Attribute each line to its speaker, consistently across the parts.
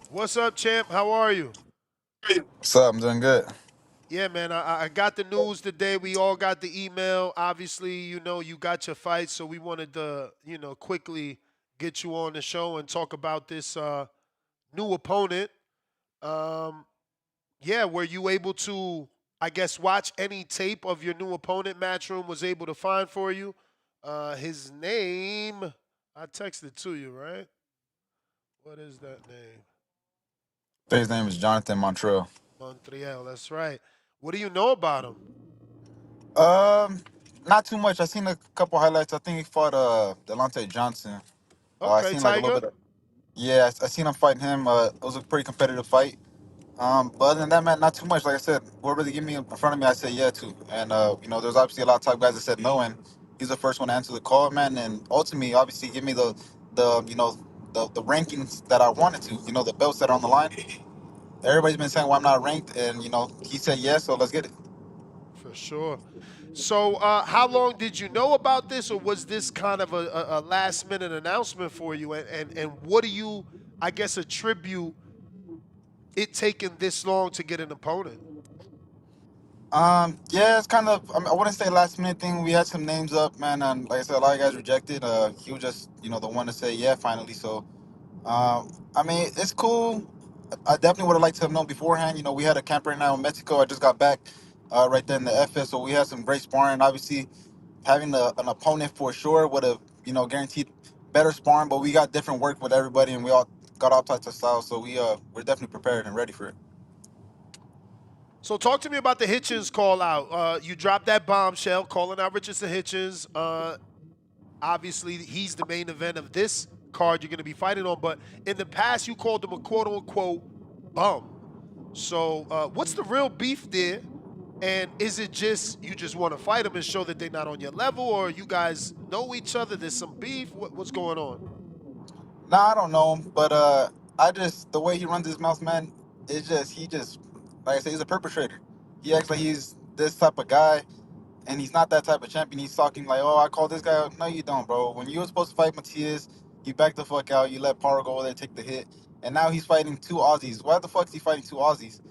Speaker 1: What's up, champ? How are you?
Speaker 2: What's up? I'm doing good.
Speaker 1: Yeah, man, I got the news today. We all got the email. Obviously, you got your fight, so we wanted to, quickly get you on the show and talk about this new opponent. Um, yeah, were you able to, I guess, watch any tape of your new opponent Matchroom was able to find for you? His name, I texted to you, right? What is that name?
Speaker 2: His name is Jonathan Montreal.
Speaker 1: Montreal, that's right. What do you know about him?
Speaker 2: Um, Not too much. I seen a couple highlights. I think he fought Delonte Johnson. I
Speaker 1: Okay,
Speaker 2: seen like a little
Speaker 1: Tiger.
Speaker 2: bit of yeah. I seen him fighting him. It was a pretty competitive fight. But other than that, man, not too much. Like I said, whoever they give me in front of me, I say yeah to. And there's obviously a lot of top guys that said no, and he's the first one to answer the call, man. And ultimately, obviously, give me the rankings that I wanted to. The belts that are on the line. Everybody's been saying why I'm not ranked, and he said yes, so let's get it.
Speaker 1: For sure. So, how long did you know about this, or was this kind of a last minute announcement for you? And what do you, I guess, attribute it taking this long to get an opponent?
Speaker 2: Yeah, it's kind of. I wouldn't say last minute thing. We had some names up, man, and like I said, a lot of guys rejected. He was just, the one to say yeah finally. So, it's cool. I definitely would have liked to have known beforehand. We had a camp right now in Mexico. I just got back, right there in the FS, so we had some great sparring. Obviously, having an opponent for sure would have, guaranteed better sparring. But we got different work with everybody, and we all got all types of styles. So we're definitely prepared and ready for it.
Speaker 1: So, talk to me about the Hitchins call out. You dropped that bombshell, calling out Richardson Hitchins. Obviously, he's the main event of this card you're going to be fighting on. But in the past, you called him a quote unquote bum. So, what's the real beef there? And is it just you just want to fight them and show that they're not on your level, or you guys know each other? There's some beef. What's going on?
Speaker 2: Nah, I don't know him, but I just the way he runs his mouth, man. It's just he just like I say, he's a perpetrator. He acts like he's this type of guy, and he's not that type of champion. He's talking like, "Oh, I call this guy out." No, you don't, bro. When you were supposed to fight Matias, you backed the fuck out. You let Power go over there take the hit, and now he's fighting two Aussies. Why the fuck is he fighting two Aussies?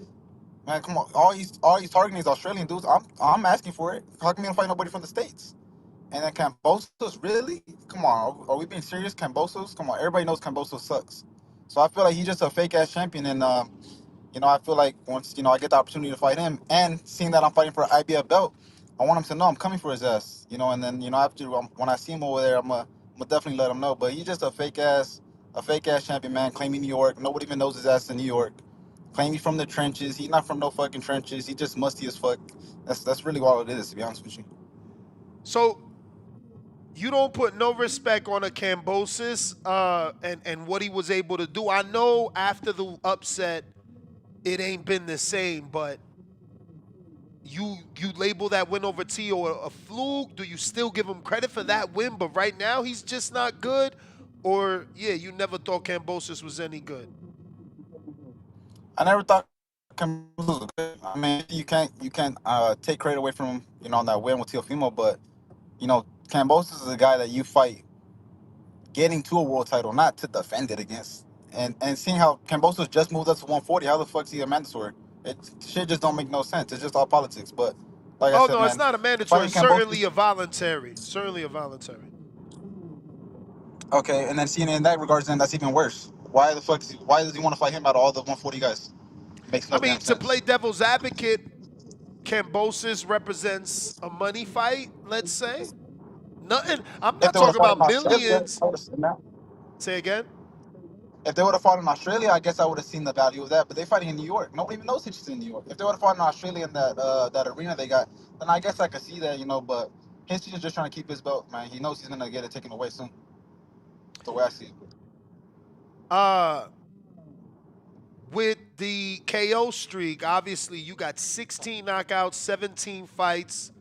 Speaker 2: Man, come on. All he's targeting is Australian dudes. I'm asking for it. How come you don't fight nobody from the states? And then Kambosos, really? Come on, are we being serious? Kambosos? Come on, everybody knows Kambosos sucks. So I feel like he's just a fake ass champion, and I feel like once I get the opportunity to fight him, and seeing that I'm fighting for an IBF belt, I want him to know I'm coming for his ass. And then after when I see him over there, I'm gonna definitely let him know. But he's just a fake ass champion, man. Claiming New York, nobody even knows his ass in New York. Claiming he's from the trenches, he's not from no fucking trenches. He just musty as fuck. That's really all it is, to be honest with you.
Speaker 1: So you don't put no respect on a Cambosis and what he was able to do. I know after the upset, it ain't been the same, but you label that win over Tio a fluke. Do you still give him credit for that win? But right now he's just not good. Or yeah, you never thought Cambosis was any good.
Speaker 2: I never thought Campbell was good. I mean, you can't take credit away from him, on that win with Teofimo, but Cambosos is a guy that you fight getting to a world title, not to defend it against. And seeing how Cambosos just moved up to 140, how the fuck is he a mandatory? It shit just don't make no sense. It's just all politics. But like I
Speaker 1: Oh
Speaker 2: said,
Speaker 1: no, it's
Speaker 2: man,
Speaker 1: not a mandatory.
Speaker 2: fighting
Speaker 1: It's certainly
Speaker 2: Cambosos,
Speaker 1: a voluntary. Certainly a voluntary.
Speaker 2: okay, and then seeing it in that regards, then that's even worse. Why does he want to fight him out of all the 140 guys? Makes
Speaker 1: I
Speaker 2: no damn
Speaker 1: mean, to
Speaker 2: sense.
Speaker 1: play devil's advocate, Cambosis represents a money fight. Let's say nothing. I'm
Speaker 2: If
Speaker 1: not
Speaker 2: they would have
Speaker 1: talking
Speaker 2: fought
Speaker 1: about
Speaker 2: in Australia,
Speaker 1: millions.
Speaker 2: I would have seen that.
Speaker 1: Say again.
Speaker 2: If they would have fought in Australia, I guess I would have seen the value of that. But they're fighting in New York. Nobody even knows Hitchens in New York. If they would have fought in Australia in that arena they got, then I guess I could see that. But Hitchens is just trying to keep his belt, man. He knows he's gonna get it taken away soon. The way I see it.
Speaker 1: Uh, with the KO streak, obviously you got 16 knockouts, 17 fights.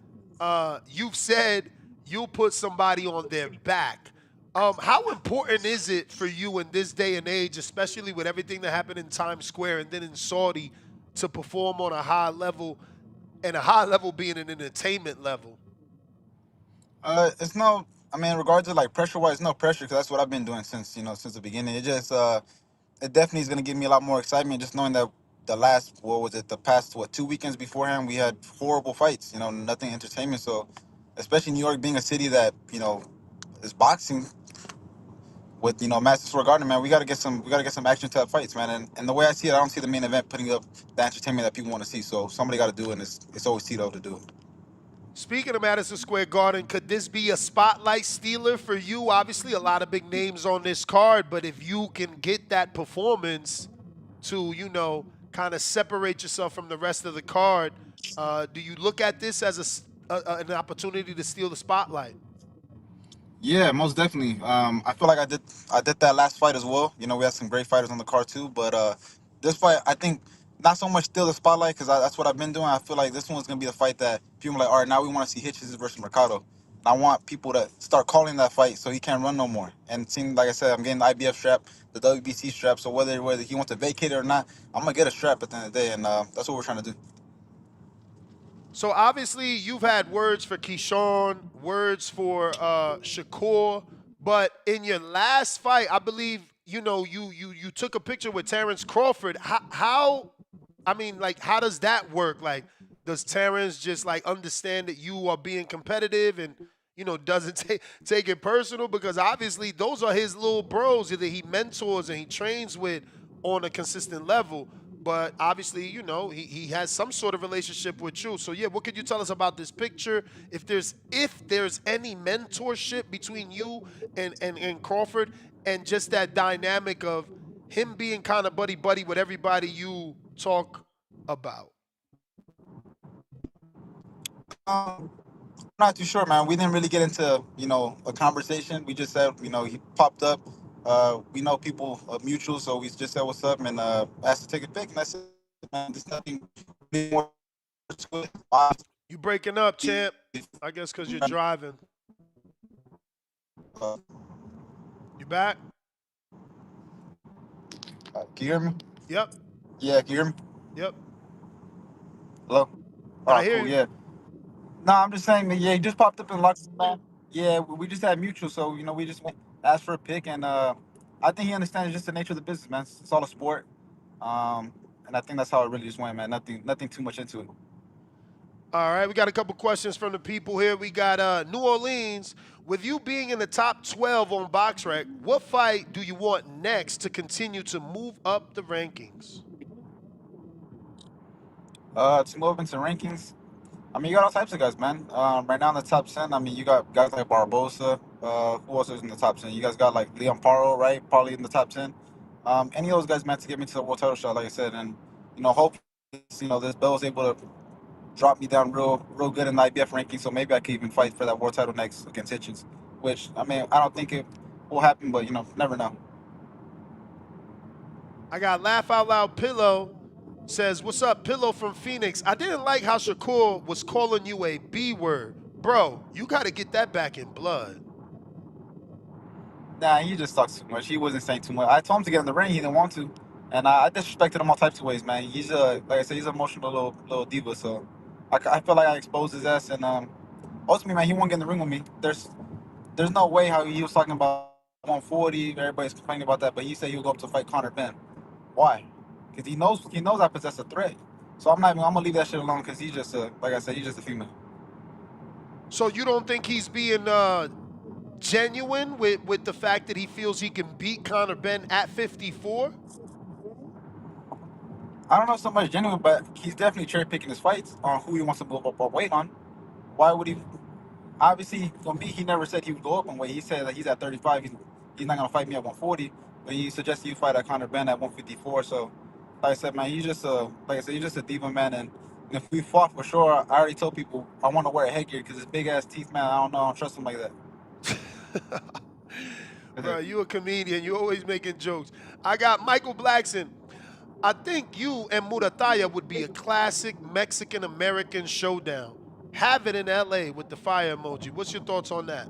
Speaker 1: You've said you'll put somebody on their back. How important is it for you in this day and age, especially with everything that happened in Times Square and then in Saudi, to perform on a high level, and a high level being an entertainment level?
Speaker 2: It's no. I mean, in regards to like pressure wise, no pressure because that's what I've been doing since the beginning. It just it definitely is going to give me a lot more excitement just knowing that the last, what was it, the past, 2 weekends beforehand, we had horrible fights, nothing entertainment. So, especially New York being a city that, is boxing with, Madison Square Garden, man, we got to get some action to fights, man. And the way I see it, I don't see the main event putting up the entertainment that people want to see. So, somebody got to do it, and it's always Tito to do it.
Speaker 1: Speaking of Madison Square Garden, could this be a spotlight stealer for you? Obviously, a lot of big names on this card, but if you can get that performance to, kind of separate yourself from the rest of the card, do you look at this as an opportunity to steal the spotlight?
Speaker 2: Yeah, most definitely. I feel like I did that last fight as well. We had some great fighters on the card too, but this fight, I think not so much still the spotlight because that's what I've been doing. I feel like this one's gonna be the fight that people are like, all right, now we want to see Hitchins versus Mercado. And I want people to start calling that fight so he can't run no more. And it seems like I said, I'm getting the IBF strap, the WBC strap. So whether he wants to vacate it or not, I'm gonna get a strap at the end of the day, and that's what we're trying to do.
Speaker 1: So obviously you've had words for Keyshawn, words for Shakur, but in your last fight, I believe you took a picture with Terrence Crawford. How I mean, like, how does that work? Like, does Terrence just like understand that you are being competitive and doesn't take it personal? Because obviously those are his little bros that he mentors and he trains with on a consistent level. But obviously, he has some sort of relationship with you. So yeah, what could you tell us about this picture? If there's any mentorship between you and Crawford, and just that dynamic of him being kind of buddy buddy with everybody you talk about.
Speaker 2: Um, Not too sure, man. We didn't really get into, a conversation. We just said, he popped up. We know people mutual, so we just said what's up and asked to take a pic, and that's it, man. There's nothing really more to it.
Speaker 1: You breaking up, champ? I guess because you're driving.
Speaker 2: Uh,
Speaker 1: You back?
Speaker 2: can you hear me?
Speaker 1: Yep.
Speaker 2: Yeah, can you hear me?
Speaker 1: Yep.
Speaker 2: Hello? All
Speaker 1: I
Speaker 2: right,
Speaker 1: hear
Speaker 2: cool,
Speaker 1: you.
Speaker 2: yeah. No, I'm just saying, man, yeah, he just popped up in Lux, man. Yeah, we just had mutual, so, we just went, asked for a pic, and I think he understands just the nature of the business, man. It's all a sport. Um, and I think that's how it really just went, man. Nothing too much into it.
Speaker 1: All right, we got a couple questions from the people here. We got New Orleans. With you being in the top 12 on BoxRec, what fight do you want next to continue to move up the rankings?
Speaker 2: To move into rankings, I mean, you got all types of guys, man. Right now in the top 10, I mean, you got guys like Barbosa. Who else is in the top 10? You guys got like Leon Paro, right? Probably in the top 10. Any of those guys meant to get me to the world title shot, like I said. And, hopefully, this belt was able to drop me down real good in the IBF ranking. So maybe I could even fight for that world title next against Hitchens, which, I mean, I don't think it will happen, but, never know.
Speaker 1: I got Laugh Out Loud Pillow says, "What's up, Pillow from Phoenix? I didn't like how Shakur was calling you a B word. Bro, you got to get that back in blood."
Speaker 2: Nah, he just talks too much. He wasn't saying too much. I told him to get in the ring. He didn't want to, and I disrespected him all types of ways, man. He's like I said, he's an emotional little diva. So I feel like I exposed his ass, and ultimately, man, he won't get in the ring with me. There's no way how he was talking about 140. Everybody's complaining about that, but he said he would go up to fight Conor Ben. Why? Because he knows I possess a threat. So I'm not even. I'm gonna leave that shit alone because he's just like I said, he's just a female.
Speaker 1: So you don't think he's being genuine with the fact that he feels he can beat Conor Ben at 54?
Speaker 2: I don't know so much genuine, but he's definitely cherry picking his fights on who he wants to move up or weight on. Why would he? Obviously, for me, he never said he would go up in weight. He said that he's at 35. He's not gonna fight me at 140. But he suggested you fight at Conor Ben at 154. So, like I said, man, he's just a diva, man. And if we fought for sure, I already told people I want to wear a headgear because his big ass teeth, man. I don't trust him like that.
Speaker 1: Bro, you a comedian. You always making jokes. I got Michael Blackson. I think you and Murataya would be a classic Mexican American showdown. Have it in LA with the fire emoji. What's your thoughts on that?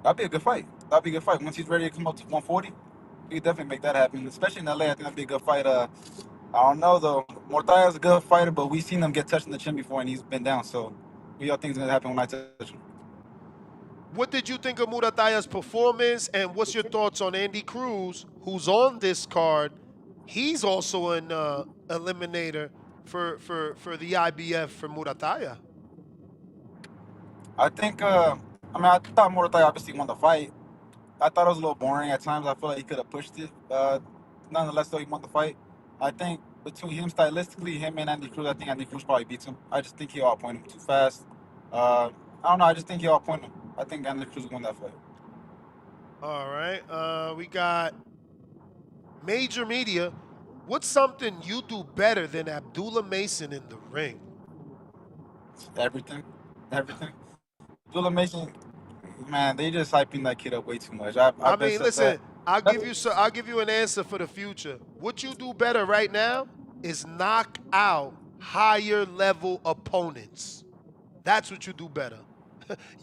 Speaker 2: That'd be a good fight. That'd be a good fight. Once he's ready to come up to 140, we could definitely make that happen. Especially in LA, I think that'd be a good fight. I don't know though. Mortaya's a good fighter, but we've seen him get touched in the chin before, and he's been down. So we all think it's gonna happen when I touch him.
Speaker 1: What did you think of Murataya's performance, and what's your thoughts on Andy Cruz, who's on this card? He's also an eliminator for the IBF for Murataya.
Speaker 2: I think. I mean, I thought Mordecai obviously won the fight. I thought it was a little boring at times. I feel like he could have pushed it. Nonetheless, though, he won the fight. I think between him stylistically, him and Andy Cruz, I think Andy Cruz probably beats him. I just think he outpointed him too fast. I don't know. I just think he outpointed him. I think Andy Cruz won that fight.
Speaker 1: All right. We got major media. What's something you do better than Abdullah Mason in the ring?
Speaker 2: Everything, everything. Dula Mason, man, they just hyping that kid up way too much. I
Speaker 1: I
Speaker 2: bet
Speaker 1: mean,
Speaker 2: that.
Speaker 1: listen, I'll give you an answer for the future. What you do better right now is knock out higher level opponents. That's what you do better.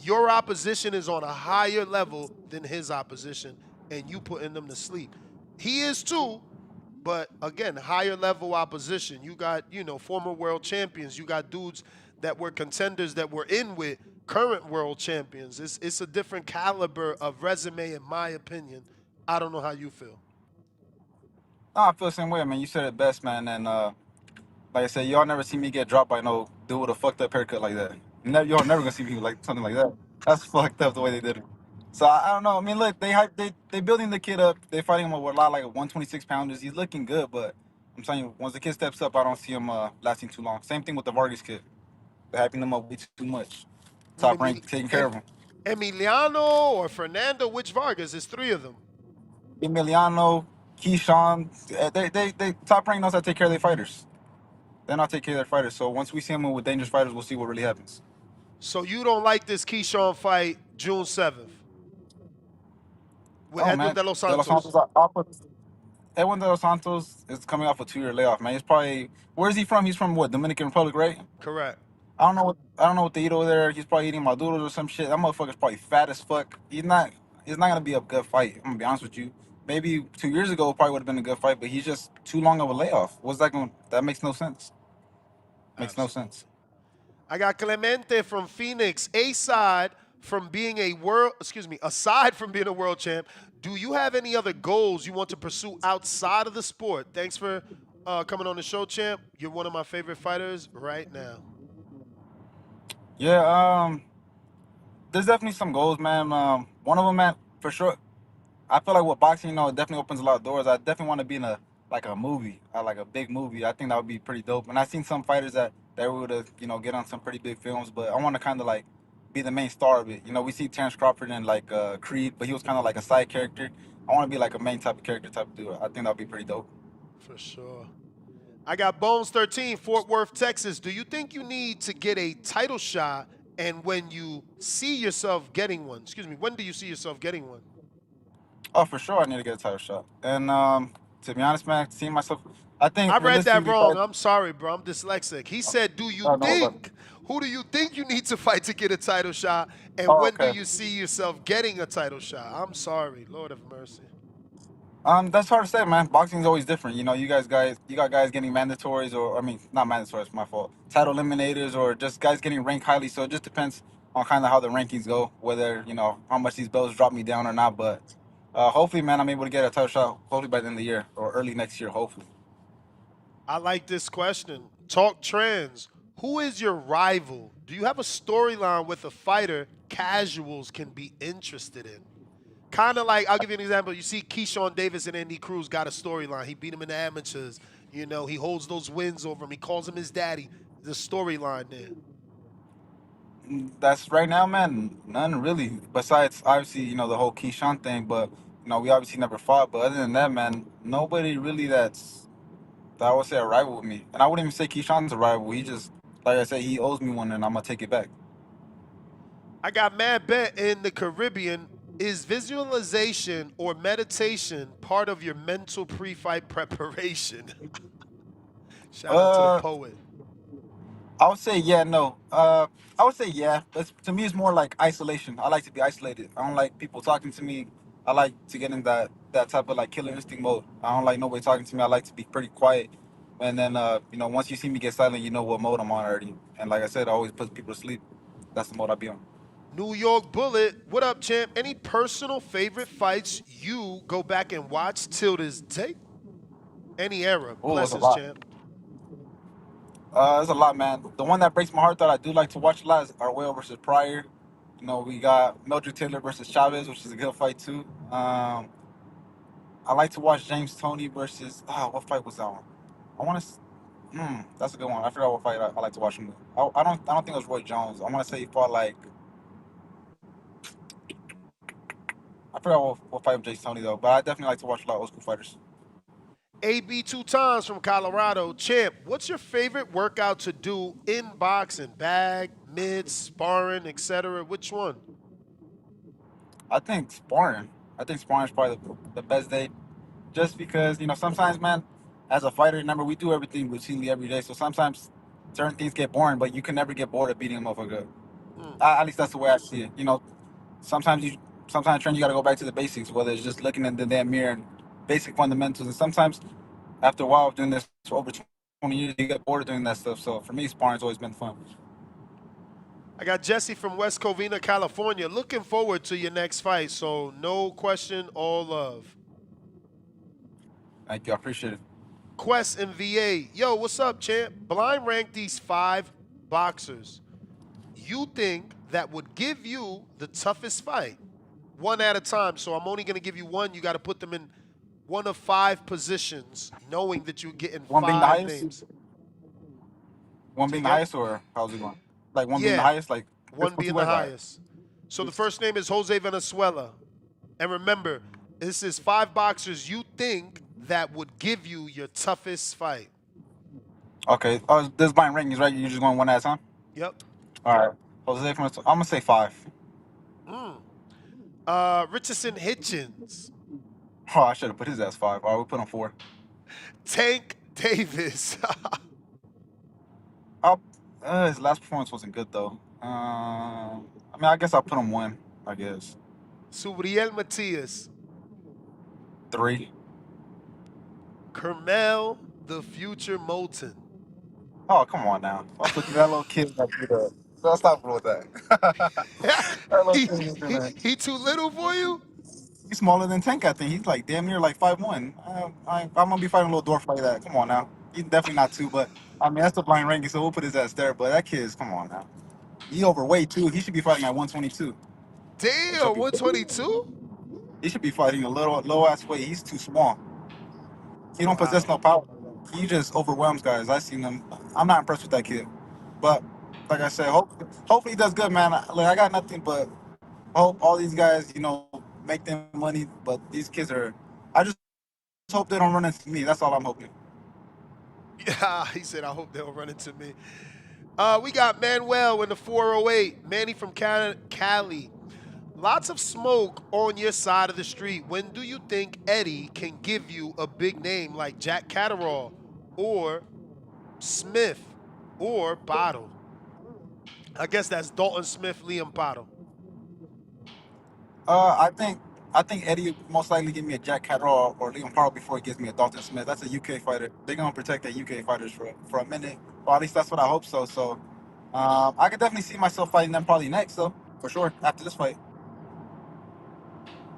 Speaker 1: Your opposition is on a higher level than his opposition, and you putting them to sleep. He is too, but again, higher level opposition. You got, former world champions. You got dudes that were contenders that were in with current world champions. It's a different caliber of resume, in my opinion. I don't know how you feel.
Speaker 2: No, I feel the same way, man. You said it best, man. And like I said, y'all never see me get dropped by no dude with a fucked up haircut like that. Y'all never gonna see me like something like that. That's fucked up the way they did it. So I don't know. I mean, look, they building the kid up. They fighting him with a lot like 126 pounders. He's looking good, but I'm telling you, once the kid steps up, I don't see him lasting too long. Same thing with the Vargas kid. They're hyping him up way too much.
Speaker 1: What,
Speaker 2: Top rank, taking care of him.
Speaker 1: Emiliano or Fernando? Which Vargas? There's three of them.
Speaker 2: Emiliano, Keyshawn, they top rank knows how to take care of their fighters. They know how to take care of their fighters. So once we see him with dangerous fighters, we'll see what really happens.
Speaker 1: So you don't like this Keyshawn fight June 7th with
Speaker 2: Oh
Speaker 1: Edwin
Speaker 2: man,
Speaker 1: De Los
Speaker 2: De Los
Speaker 1: Santos?
Speaker 2: Santos off of, Edwin De Los Santos is coming off a 2 year layoff. Man, he's probably where's he from? He's from what, Dominican Republic, right?
Speaker 1: Correct.
Speaker 2: I don't know what they eat over there. He's probably eating maduros or some shit. That motherfucker's probably fat as fuck. He's not gonna be a good fight. I'm gonna be honest with you. Maybe 2 years ago probably would have been a good fight, but he's just too long of a layoff. What's that going? That makes no sense. Makes no
Speaker 1: Absolutely.
Speaker 2: sense.
Speaker 1: I got Clemente from Phoenix. Aside from being aside from being a world champ, do you have any other goals you want to pursue outside of the sport? Thanks for coming on the show, champ. You're one of my favorite fighters right now.
Speaker 2: Yeah, there's definitely some goals, man. One of them, man, for sure. I feel like with boxing, it definitely opens a lot of doors. I definitely want to be in a movie, like a big movie. I think that would be pretty dope. And I've seen some fighters that would have, get on some pretty big films, but I want to kind of like be the main star of it. We see Terrence Crawford in like Creed, but he was kind of like a side character. I want to be like a main type of character type of dude. I think that would be pretty dope.
Speaker 1: For sure. I got Bones 13, Fort Worth, Texas. Do you think you need to get a title shot? And when you see yourself getting one, when do you see yourself getting one?
Speaker 2: Oh, for sure, I need to get a title shot. And to be honest, man, seeing myself, I think
Speaker 1: I read that
Speaker 2: realistically,
Speaker 1: wrong. I'm sorry, bro. I'm dyslexic. He said, "Do you
Speaker 2: I don't know, but
Speaker 1: think? Who do you think you need to fight to get a title shot? And
Speaker 2: oh,
Speaker 1: when do
Speaker 2: okay.
Speaker 1: you see yourself getting a title shot?" I'm sorry, Lord of mercy.
Speaker 2: That's hard to say, man. Boxing's always different. You got guys getting mandatories, or I mean, not mandatories. My fault. Title eliminators, or just guys getting ranked highly. So it just depends on kind of how the rankings go, whether how much these belts drop me down or not. But hopefully, man, I'm able to get a title shot. Hopefully by the end of the year or early next year. Hopefully.
Speaker 1: I like this question. Talk trends. Who is your rival? Do you have a storyline with a fighter casuals can be interested in? Kind of like, I'll give you an example. You see Keyshawn Davis and Andy Cruz got a storyline. He beat him in the amateurs. He holds those wins over him. He calls him his daddy. The storyline there.
Speaker 2: That's right now, man. None really. Besides, obviously, the whole Keyshawn thing. But we obviously never fought. But other than that, man, nobody really that I would say a rival with me. And I wouldn't even say Keyshawn's a rival. He just, like I said, he owes me one, and I'm gonna take it back.
Speaker 1: I got Mad Bet in the Caribbean. Is visualization or meditation part of your mental pre-fight preparation? Shout out to the
Speaker 2: Uh,
Speaker 1: poet.
Speaker 2: I would say yeah, no. I would say yeah. But to me, it's more like isolation. I like to be isolated. I don't like people talking to me. I like to get in that type of like killer instinct mode. I don't like nobody talking to me. I like to be pretty quiet. And then once you see me get silent, you know what mode I'm on already. And like I said, I always put people to sleep. That's the mode I be on.
Speaker 1: New York Bullet, what up, champ? Any personal favorite fights you go back and watch till this day? Any era.
Speaker 2: Oh, it's a
Speaker 1: Blessings,
Speaker 2: lot.
Speaker 1: champ.
Speaker 2: It's a lot, man. The one that breaks my heart that I do like to watch a lot is Arguello versus Pryor. You know, we got Mildred Taylor versus Chavez, which is a good fight too. I like to watch James Toney versus what fight was that one? I want to. That's a good one. I forgot what fight I like to watch him. I don't think it was Roy Jones. I want to say he fought like I forgot what fight with James Toney though. But I definitely like to watch a lot of old school fighters.
Speaker 1: AB 2 times from Colorado. Champ, what's your favorite workout to do in boxing? Bag, mid, sparring, etc. Which one?
Speaker 2: I think sparring. I think sparring is probably the best day, just because sometimes, man, as a fighter, remember we do everything routinely every day, so sometimes certain things get boring, but you can never get bored of beating a motherfucker.
Speaker 1: Mm.
Speaker 2: At least that's the way I see it. Sometimes sometimes training you got to go back to the basics, whether it's just looking in the damn mirror and basic fundamentals, and sometimes after a while of doing this for over 20 years, you get bored of doing that stuff. So for me, sparring's always been fun.
Speaker 1: I got Jesse from West Covina, California. Looking forward to your next fight. So no question, all love.
Speaker 2: Thank you, I appreciate it.
Speaker 1: Quest and VA. Yo, what's up, champ? Blind rank these 5 boxers you think that would give you the toughest fight. One at a time. So I'm only going to give you one. You got to put them in one of 5 positions, knowing that you're getting
Speaker 2: One being the
Speaker 1: 5
Speaker 2: highest.
Speaker 1: names.
Speaker 2: One
Speaker 1: Say
Speaker 2: being the
Speaker 1: again?
Speaker 2: highest, or how's it going? Like one being the
Speaker 1: Yeah,
Speaker 2: highest, like this
Speaker 1: one
Speaker 2: one, two
Speaker 1: being the
Speaker 2: ways. All right.
Speaker 1: highest. So the first name is Jose Venezuela. And remember, this is 5 boxers you think that would give you your toughest fight.
Speaker 2: Okay. Oh, this blind rankings, right? You're just going one at a time.
Speaker 1: Yep.
Speaker 2: All right. Jose from I'm gonna say 5.
Speaker 1: Mm. Richardson Hitchins.
Speaker 2: Oh, I should have put his ass 5. All right, we put him 4.
Speaker 1: Tank Davis.
Speaker 2: Up. His last performance wasn't good though. I mean, I guess I'll put him 1. I guess
Speaker 1: Subriel Matias.
Speaker 2: 3.
Speaker 1: Kermel the Future Moulton.
Speaker 2: Oh, come on now. Let's look at that little kid that beat up. Let's stop with that. That little
Speaker 1: he,
Speaker 2: kid is
Speaker 1: he
Speaker 2: gonna.
Speaker 1: he too little for you?
Speaker 2: He's smaller than Tank. I think he's like damn near like 5'1". I'm gonna be fighting a little dwarf like that. Come on now. He's definitely not 2, but I mean that's the blind ranking, so we'll put his ass there. But that kid is, come on now. He overweight too. He should be fighting at 122. Which will
Speaker 1: Damn,
Speaker 2: be.
Speaker 1: 122?
Speaker 2: He should be fighting a little low ass weight. He's too small. He don't possess
Speaker 1: Wow.
Speaker 2: no power. He just overwhelms guys. I seen him. I'm not impressed with that kid. But like I said, hopefully he does good, man. I got nothing but hope all these guys, make them money. But these kids are. I just hope they don't run into me. That's all I'm hoping.
Speaker 1: Yeah, he said, I hope they'll run into me. We got Manuel in the 408. Manny from Cali. Lots of smoke on your side of the street. When do you think Eddie can give you a big name like Jack Catterall or Smith or Bottle? I guess that's Dalton Smith, Liam Bottle.
Speaker 2: I think Eddie will most likely give me a Jack Catterall or Liam Parle before he gives me a Dalton Smith. That's a UK fighter. They're gonna protect their UK fighters for a minute, or at least that's what I hope so. So, I could definitely see myself fighting them probably next, though, for sure after this fight.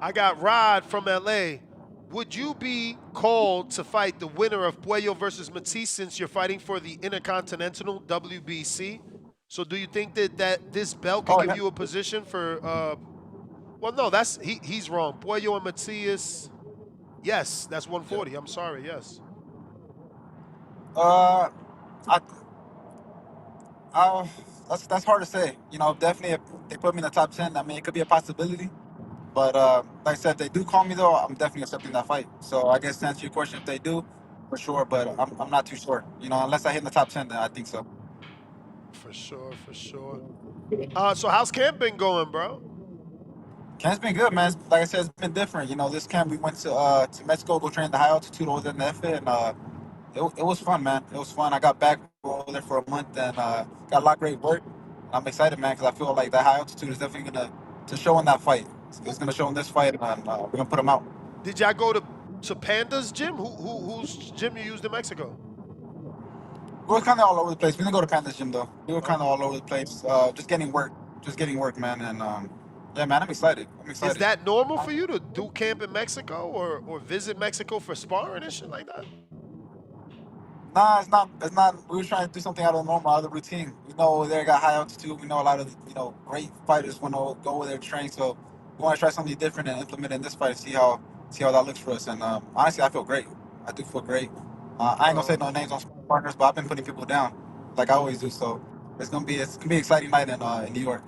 Speaker 1: I got Rod from LA. Would you be called to fight the winner of Puello versus Matisse since you're fighting for the Intercontinental WBC? So do you think that this belt could
Speaker 2: Oh,
Speaker 1: give
Speaker 2: yeah.
Speaker 1: you a position for well no, that's he's wrong. Puello and Matias. Yes, that's
Speaker 2: Yeah.
Speaker 1: 140. I'm sorry, yes.
Speaker 2: Uh, I, that's hard to say. Definitely if they put me in the top 10, I mean, it could be a possibility. But like I said, if they do call me though, I'm definitely accepting that fight. So I guess to answer your question, if they do, for sure. But I'm not too sure. Unless I hit in the top 10, then I think so.
Speaker 1: For sure, for sure. So how's camp been going, bro?
Speaker 2: Camp's been good, man. Like I said, it's been different. This camp we went to Mexico, go train at the high altitude over there in the F, and it was fun, man. It was fun. I got back over there for a month and got a lot of great work. I'm excited, man, because I feel like that high altitude is definitely gonna to show in that fight. It's gonna show in this fight, and we're gonna put them out.
Speaker 1: Did y'all go to Panda's gym? Whose gym you used in Mexico?
Speaker 2: We were kind of all over the place. We didn't go to Panda's gym though. We were kind of all over the place, just getting work. just getting work, man. And yeah, man, I'm excited. I'm
Speaker 1: Is
Speaker 2: excited.
Speaker 1: that normal for you to do camp in Mexico or visit Mexico for sparring and shit like that?
Speaker 2: Nah, it's not. It's not. We were trying to do something out of the normal, out of the routine. We know over there got high altitude. We know a lot of great fighters want to go over there and train. So we want to try something different and implement it in this fight and see how that looks for us. And honestly, I feel great. I do feel great. I ain't gonna say no names on partners, but I've been putting people down like I always do. So it's gonna be an exciting night in New York.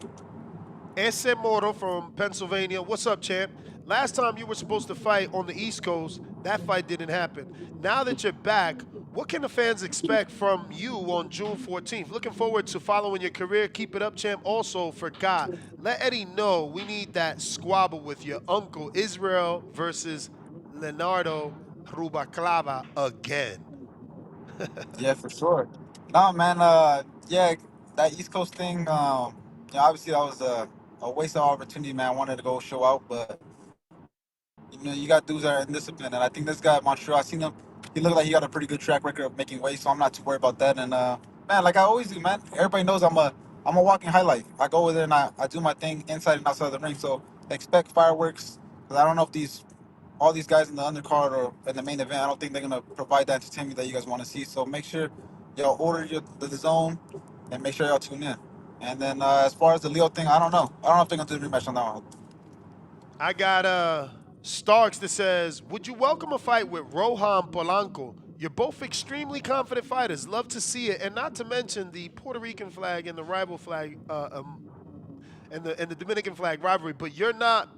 Speaker 1: Ese Moro from Pennsylvania. What's up, champ? Last time you were supposed to fight on the East Coast, that fight didn't happen. Now that you're back, what can the fans expect from you on June 14th? Looking forward to following your career. Keep it up, champ. Also, forgot, let Eddie know we need that squabble with your uncle Israel versus Leonardo Rubaclava again.
Speaker 2: Yeah, for sure. No, man. Yeah, that East Coast thing. Obviously that was a waste of opportunity, man. I wanted to go show out, but you got dudes that are indisciplined, and I think this guy at Montreal, I seen him. He looked like he got a pretty good track record of making weight, so I'm not too worried about that. And man, like I always do, man. Everybody knows I'm a walking highlight. I go over there and I do my thing inside and outside the ring. So expect fireworks. 'Cause I don't know if these all these guys in the undercard or in the main event, I don't think they're gonna provide that entertainment that you guys want to see. So make sure y'all order the zone and make sure y'all tune in. And then as far as the Leo thing, I don't know. I don't know if they're gonna do the rematch on that one.
Speaker 1: I got Starks that says, "Would you welcome a fight with Rohan Polanco? You're both extremely confident fighters. Love to see it, and not to mention the Puerto Rican flag and the rival flag, and the Dominican flag rivalry. But you're not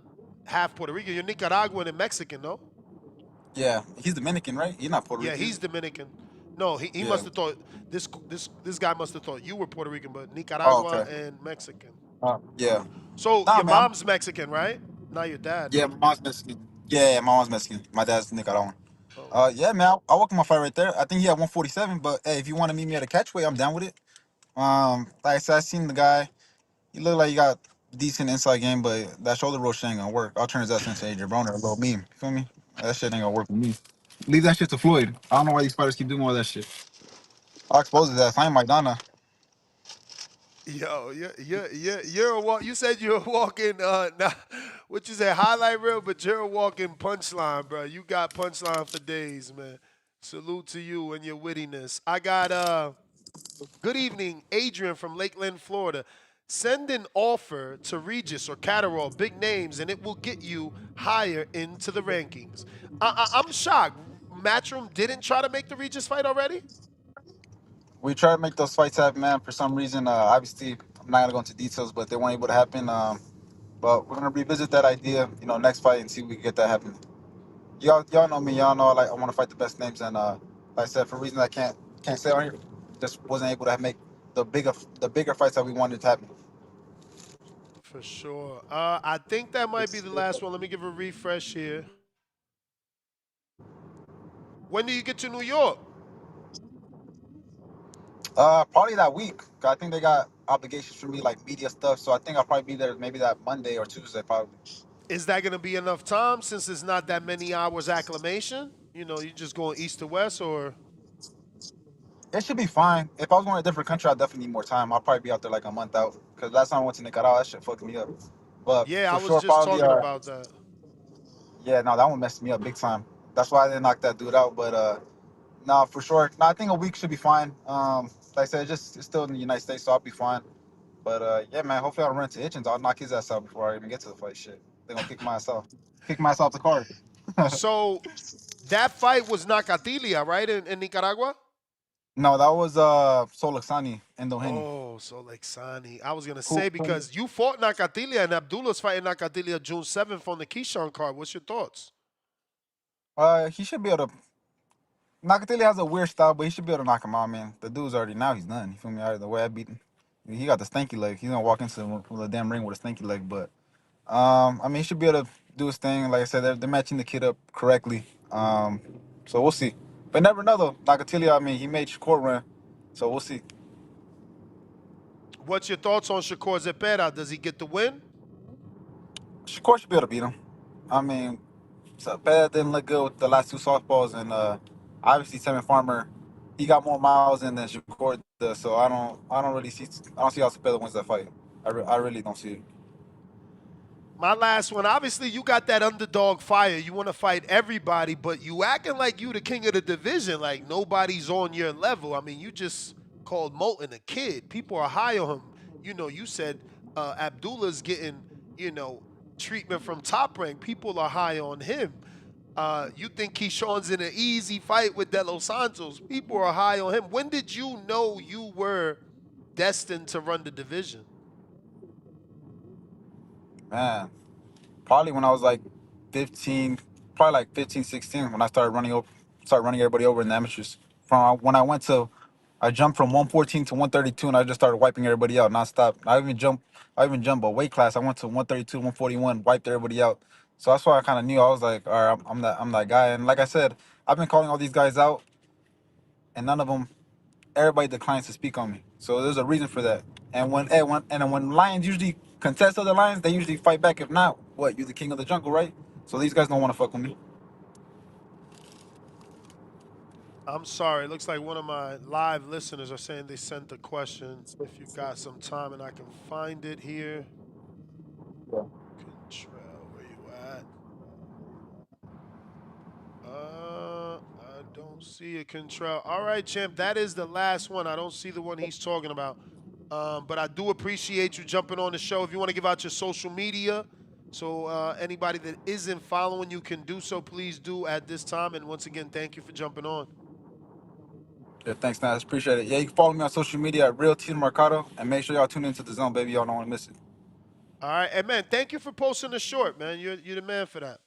Speaker 1: half Puerto Rican. You're Nicaraguan and Mexican, no?
Speaker 2: Yeah, he's Dominican, right? He's not Puerto
Speaker 1: Yeah,
Speaker 2: Rican.
Speaker 1: he's Dominican. No, he
Speaker 2: Yeah.
Speaker 1: must have thought this guy must have thought you were Puerto Rican, but
Speaker 2: Oh,
Speaker 1: Nicaragua
Speaker 2: okay.
Speaker 1: and Mexican.
Speaker 2: Yeah.
Speaker 1: So
Speaker 2: Nah,
Speaker 1: your
Speaker 2: man.
Speaker 1: mom's Mexican, right? Not your dad,
Speaker 2: Yeah,
Speaker 1: though.
Speaker 2: my mom's Mexican. Yeah, my mom's Mexican. My dad's Nicaraguan.
Speaker 1: Oh, okay.
Speaker 2: Yeah, man. I welcome my fight right there. I think he had 147, but hey, if you want to meet me at a catchweight, I'm down with it. Like I said, I seen the guy. He looked like he got decent inside game, but that shoulder roll shit ain't gonna work. I'll turn his ass into Adrian Broner, a little meme. You feel me? That shit ain't gonna work with me. Leave that shit to Floyd. I don't know why these fighters keep doing all that shit. I'll expose his ass. I ain't Maidana.
Speaker 1: Yo, you're a walk. You said you're a walking. Nah, what you say, highlight reel, but you're a walking punchline, bro. You got punchline for days, man. Salute to you and your wittiness. I got good evening, Adrian from Lakeland, Florida. Send an offer to Regis or Catterall, big names, and it will get you higher into the rankings. I'm shocked. Matchroom didn't try to make the Regis fight already.
Speaker 2: We try to make those fights happen, man. For some reason, obviously, I'm not gonna go into details, but they weren't able to happen. But we're gonna revisit that idea, next fight and see if we can get that happen. Y'all know me. Y'all know I want to fight the best names, and like I said, for reasons I can't say on here, just wasn't able to make the bigger fights that we wanted to happen.
Speaker 1: For sure. I think that might be the last one. Let me give a refresh here. When do you get to New York?
Speaker 2: Probably that week. 'Cause I think they got obligations for me, like media stuff. So I think I'll probably be there maybe that Monday or Tuesday, probably.
Speaker 1: Is that going to be enough time since it's not that many hours acclimation? You just going east to west, or
Speaker 2: It should be fine. If I was going to a different country, I'd definitely need more time. I'll probably be out there like a month out. Because last time I went to Nicaragua, that shit fucked me up. But
Speaker 1: yeah, I
Speaker 2: for
Speaker 1: was
Speaker 2: sure,
Speaker 1: just
Speaker 2: probably,
Speaker 1: talking about that.
Speaker 2: yeah, no, that one messed me up big time. That's why I didn't knock that dude out. But no, for sure. No, I think a week should be fine. Like I said, it's still in the United States, so I'll be fine. But yeah, man, hopefully I don't run into Hitchins. I'll knock his ass out before I even get to the fight. Shit, they're gonna kick my ass off. Kick my ass off the card.
Speaker 1: So that fight was Nakatilia, right, in Nicaragua?
Speaker 2: No, that was Solaxani and Doheny.
Speaker 1: Oh, so like Sani. I was gonna say
Speaker 2: Who?
Speaker 1: because you fought Nakatilia and Abdullah's fighting Nakatilia June 7th on the Keyshawn card. What's your thoughts?
Speaker 2: He should be able to. Nakatili has a weird style, but he should be able to knock him out, man. The dude's already now he's done. You feel me? The way I beat him, he got the stanky leg. He's gonna walk into the damn ring with a stanky leg, but I mean, he should be able to do his thing. Like I said, they're matching the kid up correctly. So we'll see. But never know though. Nakatili, I mean, he made Shakur run, so we'll see.
Speaker 1: What's your thoughts on Shakur Zepeda? Does he get the win?
Speaker 2: Shakur should be able to beat him. I mean, so Bad didn't look good with the last two softballs, and obviously Tevin Farmer, he got more miles in than Shakur does. So I don't see how Cepeda wins that fight. I really don't see it.
Speaker 1: My last one, obviously, you got that underdog fire. You want to fight everybody, but you acting like you the king of the division, like nobody's on your level. I mean, you just called Moulton a kid. People are high on him. You said Abdullah's getting, treatment from Top Rank. People are high on him. You think Keyshawn's in an easy fight with De Los Santos. People are high on him. When did you know you were destined to run the division?
Speaker 2: Man, probably when I was like 15, probably like 15, 16, when I started running everybody over in the amateurs. From when I jumped from 114 to 132, and I just started wiping everybody out nonstop. I even jumped a weight class. I went to 132, 141, wiped everybody out. So that's why I kind of knew. I was like, all right, I'm that guy. And like I said, I've been calling all these guys out, and none of them, everybody declines to speak on me. So there's a reason for that. And when lions usually contest other lions, they usually fight back. If not, what? You're the king of the jungle, right? So these guys don't want to fuck with me.
Speaker 1: I'm sorry. It looks like one of my live listeners are saying they sent a question. If you got some time and I can find it here. Contrell, where you at? I don't see it, Contrell. All right, champ. That is the last one. I don't see the one he's talking about. But I do appreciate you jumping on the show. If you want to give out your social media, so anybody that isn't following you can do so, please do at this time. And once again, thank you for jumping on.
Speaker 2: Yeah, thanks, Nas. Appreciate it. Yeah, you can follow me on social media at Real Tito Mercado, and make sure y'all tune into the zone, baby. Y'all don't want to miss it.
Speaker 1: All right, and man, thank you for posting the short, man. You're the man for that.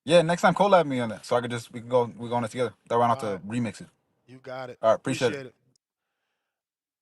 Speaker 2: Yeah, next time collab me on that, so we can go on it together. That way I don't
Speaker 1: All
Speaker 2: have
Speaker 1: right,
Speaker 2: to remix it.
Speaker 1: you got it.
Speaker 2: All right, appreciate it.
Speaker 1: Appreciate it.